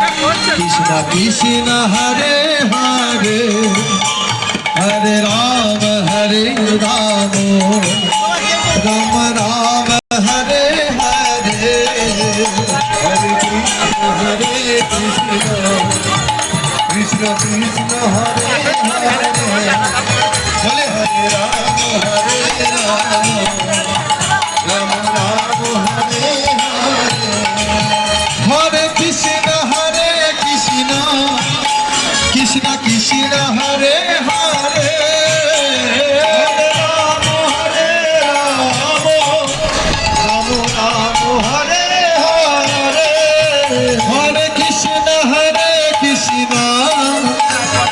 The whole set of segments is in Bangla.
কৃষ্ণ কৃষ্ণ হরে হরে হরে রাম রাম রাম হরে হরে হরে কৃষ্ণ কৃষ্ণ কৃষ্ণ হরে হরে বলে হরে রাম রাম রাম হরে হরে হরে কৃষ্ণ কৃষ্ণ কৃষ্ণ হরে হরে রাম রাম রাম হরে হরে হরে কৃষ্ণ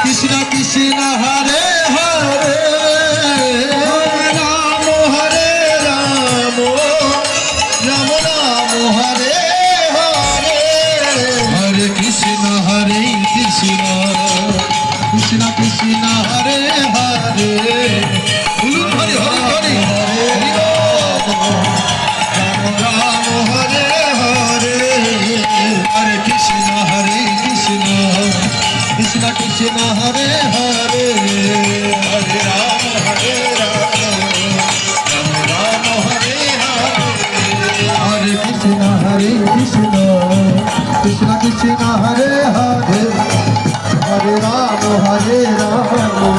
কৃষ্ণ কৃষ্ণ হরে হরে রাম রাম রাম রাম হরে হরে হরে কৃষ্ণ কৃষ্ণ কৃষ্ণ কৃষ্ণ হরে হরে হরে হরে হরে রাম রাম হরে হরে হরে কৃষ্ণ কৃষ্ণ কৃষ্ণ কৃষ্ণ হরে হরে হরে রাম রাম রাম হরে হরে হরে কৃষ্ণ কৃষ্ণ কৃষ্ণ কৃষ্ণ হরে হরে হরে রাম